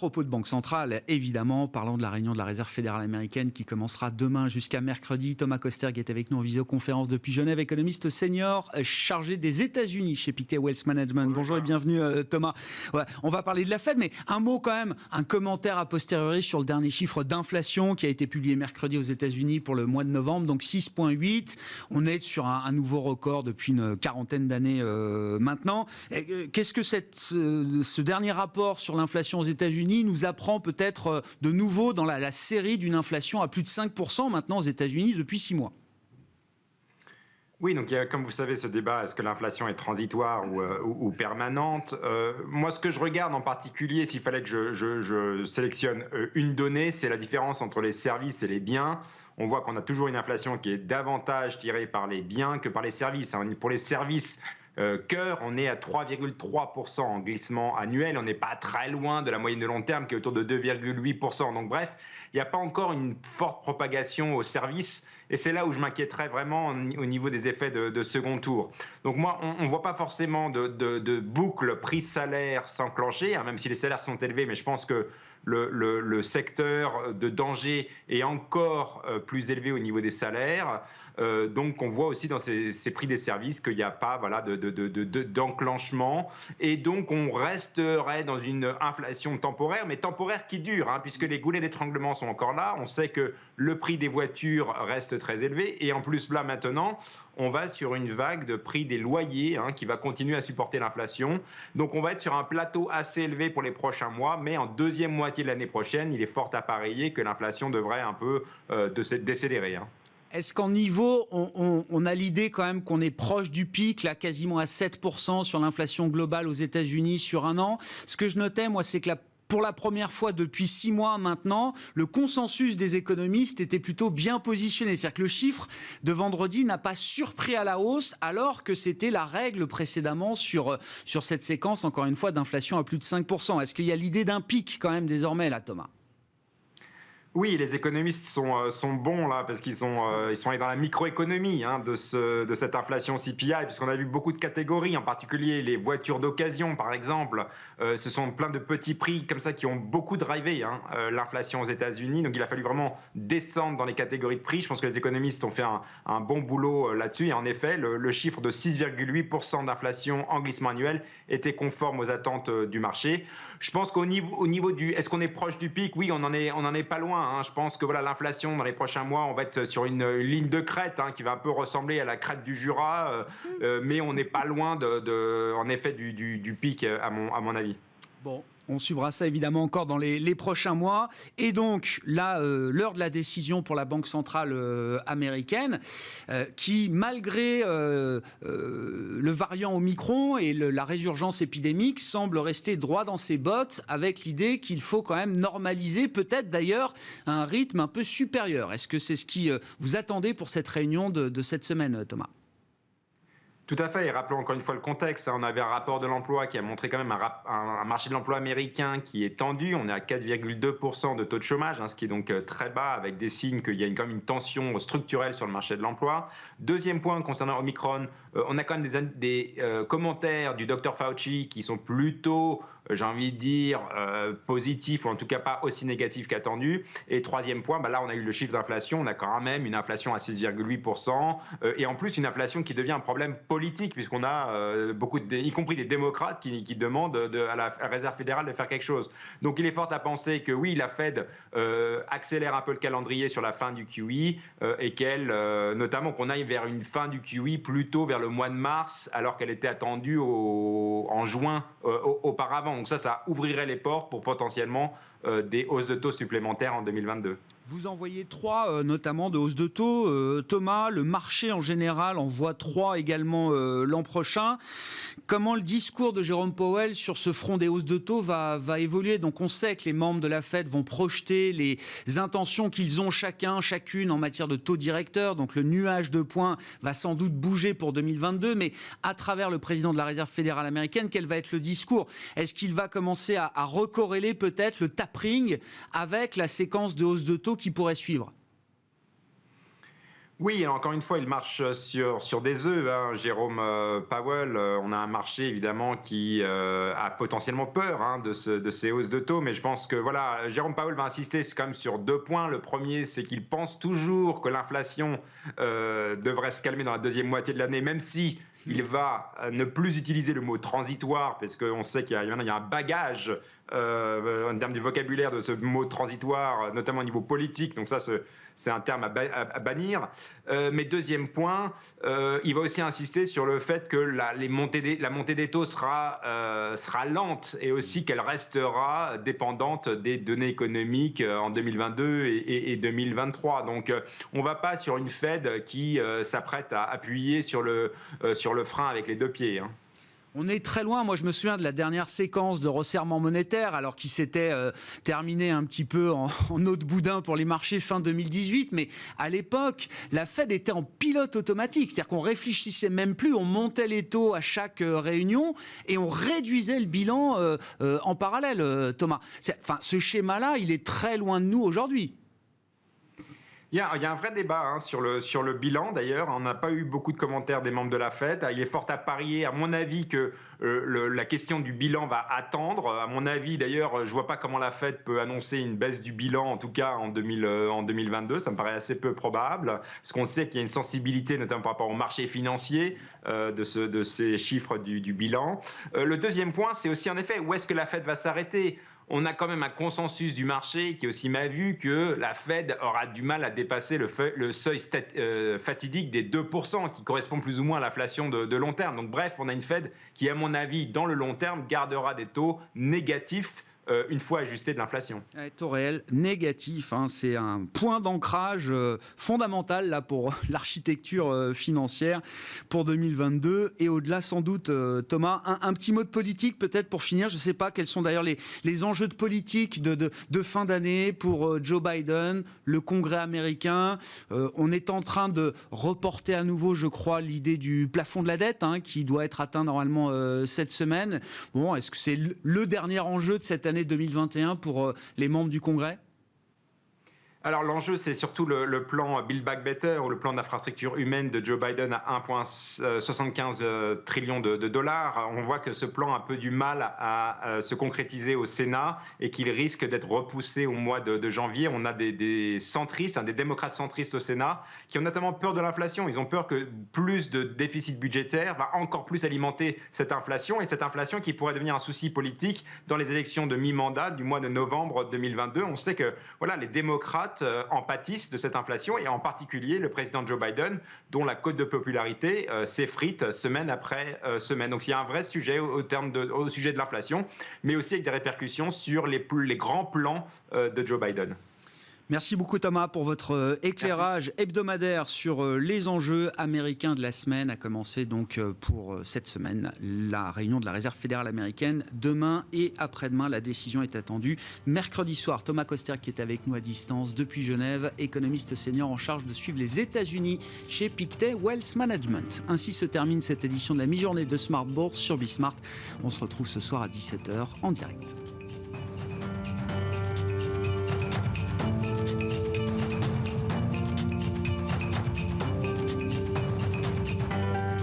propos de banque centrale, évidemment, parlons de la réunion de la Réserve fédérale américaine qui commencera demain jusqu'à mercredi. Thomas Kosterg est avec nous en visioconférence depuis Genève, économiste senior chargé des États-Unis chez Pictet Wealth Management. Bonjour et bienvenue Thomas. Ouais, on va parler de la Fed, mais un mot quand même, un commentaire a posteriori sur le dernier chiffre d'inflation qui a été publié mercredi aux États-Unis pour le mois de novembre, donc 6,8. On est sur un nouveau record depuis une quarantaine d'années maintenant. Qu'est-ce que ce dernier rapport sur l'inflation aux États-Unis nous apprend peut-être de nouveau dans la série d'une inflation à plus de 5% maintenant aux États-Unis depuis 6 mois? Oui, donc il y a, comme vous savez, ce débat, est-ce que l'inflation est transitoire ou permanente? Moi, ce que je regarde en particulier, s'il fallait que je sélectionne une donnée, c'est la différence entre les services et les biens. On voit qu'on a toujours une inflation qui est davantage tirée par les biens que par les services. Pour les services, cœur, on est à 3,3% en glissement annuel. On n'est pas très loin de la moyenne de long terme qui est autour de 2,8%. Donc bref, il n'y a pas encore une forte propagation aux services. Et c'est là où je m'inquiéterais vraiment au niveau des effets de second tour. Donc moi, on ne voit pas forcément de boucle prix-salaire s'enclencher, même si les salaires sont élevés, mais je pense que le secteur de danger est encore plus élevé au niveau des salaires. Donc on voit aussi dans ces prix des services qu'il n'y a pas d'enclenchement. Et donc on resterait dans une inflation temporaire, mais temporaire qui dure, puisque les goulets d'étranglement sont encore là. On sait que le prix des voitures reste très élevé. Et en plus, là maintenant, on va sur une vague de prix des loyers qui va continuer à supporter l'inflation. Donc on va être sur un plateau assez élevé pour les prochains mois, mais en deuxième moitié de l'année prochaine, il est fort à parier que l'inflation devrait un peu décélérer. Est-ce qu'en niveau, on a l'idée quand même qu'on est proche du pic, là, quasiment à 7% sur l'inflation globale aux États-Unis sur un an? Ce que je notais, moi, c'est que pour la première fois depuis 6 mois maintenant, le consensus des économistes était plutôt bien positionné. C'est-à-dire que le chiffre de vendredi n'a pas surpris à la hausse, alors que c'était la règle précédemment sur cette séquence, encore une fois, d'inflation à plus de 5%. Est-ce qu'il y a l'idée d'un pic quand même désormais, là, Thomas? Oui, les économistes sont bons là parce ils sont allés dans la microéconomie de cette inflation CPI, puisqu'on a vu beaucoup de catégories, en particulier les voitures d'occasion par exemple. Ce sont plein de petits prix comme ça qui ont beaucoup drivé l'inflation aux États-Unis. Donc il a fallu vraiment descendre dans les catégories de prix. Je pense que les économistes ont fait un bon boulot là-dessus. Et en effet, le chiffre de 6,8% d'inflation en glissement annuel était conforme aux attentes du marché. Je pense qu'au niveau du, est-ce qu'on est proche du pic? Oui, on en est pas loin. Je pense que l'inflation dans les prochains mois, on va être sur une ligne de crête qui va un peu ressembler à la crête du Jura, mais on n'est pas loin en effet du pic à mon avis. Bon, on suivra ça évidemment encore dans les prochains mois. Et donc, là, l'heure de la décision pour la Banque centrale américaine, qui, malgré le variant Omicron et la résurgence épidémique, semble rester droit dans ses bottes avec l'idée qu'il faut quand même normaliser, peut-être d'ailleurs, un rythme un peu supérieur. Est-ce que c'est ce qui vous attendez pour cette réunion de cette semaine, Thomas ? Tout à fait, et rappelons encore une fois le contexte. On avait un rapport de l'emploi qui a montré quand même un marché de l'emploi américain qui est tendu. On est à 4,2% de taux de chômage, ce qui est donc très bas, avec des signes qu'il y a quand même une tension structurelle sur le marché de l'emploi. Deuxième point concernant Omicron, on a quand même des commentaires du Dr Fauci qui sont plutôt, j'ai envie de dire, positifs, ou en tout cas pas aussi négatifs qu'attendus. Et troisième point, là on a eu le chiffre d'inflation, on a quand même une inflation à 6,8%, et en plus une inflation qui devient un problème politique, puisqu'on a y compris des démocrates qui demandent à la Réserve fédérale de faire quelque chose. Donc il est fort à penser que oui, la Fed accélère un peu le calendrier sur la fin du QE, et qu'elle, notamment qu'on aille vers une fin du QE plutôt vers le mois de mars, alors qu'elle était attendue en juin auparavant. Donc ça ouvrirait les portes pour potentiellement des hausses de taux supplémentaires en 2022. Vous en voyez 3, notamment de hausse de taux. Thomas, le marché en général en voit 3 également l'an prochain. Comment le discours de Jérôme Powell sur ce front des hausses de taux va évoluer? Donc on sait que les membres de la Fed vont projeter les intentions qu'ils ont chacune en matière de taux directeur. Donc le nuage de points va sans doute bouger pour 2022. Mais à travers le président de la Réserve fédérale américaine, quel va être le discours? Est-ce qu'il va commencer à recorréler peut-être le tapering avec la séquence de hausse de taux qui pourrait suivre? Oui, encore une fois, il marche sur des œufs, hein. Jérôme Powell, on a un marché évidemment qui a potentiellement peur, hein, de ces hausses de taux, mais je pense que voilà, Jérôme Powell va insister quand même sur 2 points. Le premier, c'est qu'il pense toujours que l'inflation devrait se calmer dans la deuxième moitié de l'année, même si il va ne plus utiliser le mot transitoire, parce qu'on sait qu'il y a un bagage en termes du vocabulaire de ce mot transitoire, notamment au niveau politique. Donc ça, c'est un terme à bannir. Mais deuxième point, il va aussi insister sur le fait que la montée des taux sera lente et aussi qu'elle restera dépendante des données économiques en 2022 et 2023. Donc on ne va pas sur une Fed qui s'apprête à appuyer sur le frein avec les deux pieds, hein. On est très loin. Moi, je me souviens de la dernière séquence de resserrement monétaire, alors qui s'était terminée un petit peu en eau de boudin pour les marchés fin 2018. Mais à l'époque, la Fed était en pilote automatique. C'est-à-dire qu'on réfléchissait même plus, on montait les taux à chaque réunion et on réduisait le bilan en parallèle, Thomas. Enfin, ce schéma-là, il est très loin de nous aujourd'hui. Il y a un vrai débat, hein, sur le bilan, d'ailleurs. On n'a pas eu beaucoup de commentaires des membres de la Fed. Il est fort à parier, à mon avis, que la question du bilan va attendre. À mon avis, d'ailleurs, je ne vois pas comment la Fed peut annoncer une baisse du bilan, en tout cas en 2022. Ça me paraît assez peu probable, parce qu'on sait qu'il y a une sensibilité, notamment par rapport au marché financier, de ces chiffres du bilan. Le deuxième point, c'est aussi, en effet, où est-ce que la Fed va s'arrêter ? On a quand même un consensus du marché qui aussi m'a vu que la Fed aura du mal à dépasser le seuil fatidique des 2%, qui correspond plus ou moins à l'inflation de long terme. Donc bref, on a une Fed qui, à mon avis, dans le long terme, gardera des taux négatifs une fois ajusté de l'inflation. Taux réel négatif, hein, c'est un point d'ancrage fondamental là, pour l'architecture financière pour 2022 et au-delà sans doute. Thomas, un petit mot de politique peut-être pour finir. Je ne sais pas quels sont d'ailleurs les enjeux de politique de fin d'année pour Joe Biden, le Congrès américain. On est en train de reporter à nouveau, je crois, l'idée du plafond de la dette, hein, qui doit être atteint normalement cette semaine. Bon, est-ce que c'est le dernier enjeu de cette année 2021 pour les membres du Congrès ? Alors l'enjeu, c'est surtout le plan Build Back Better, ou le plan d'infrastructure humaine de Joe Biden à 1,75 trillion de dollars. On voit que ce plan a un peu du mal à se concrétiser au Sénat et qu'il risque d'être repoussé au mois de janvier. On a des centristes, des démocrates centristes au Sénat, qui ont notamment peur de l'inflation. Ils ont peur que plus de déficit budgétaire va encore plus alimenter cette inflation, et cette inflation qui pourrait devenir un souci politique dans les élections de mi-mandat du mois de novembre 2022. On sait que voilà, les démocrates en pâtissent de cette inflation, et en particulier le président Joe Biden, dont la cote de popularité s'effrite semaine après semaine. Donc il y a un vrai sujet au sujet de l'inflation, mais aussi avec des répercussions sur les grands plans de Joe Biden. Merci beaucoup Thomas pour votre éclairage hebdomadaire sur les enjeux américains de la semaine, à commencer donc pour cette semaine la réunion de la Réserve fédérale américaine. Demain et après-demain, la décision est attendue mercredi soir. Thomas Koster qui est avec nous à distance depuis Genève, économiste senior en charge de suivre les États-Unis chez Pictet Wealth Management. Ainsi se termine cette édition de la mi-journée de Smart Bourse sur Bismart. On se retrouve ce soir à 17h en direct.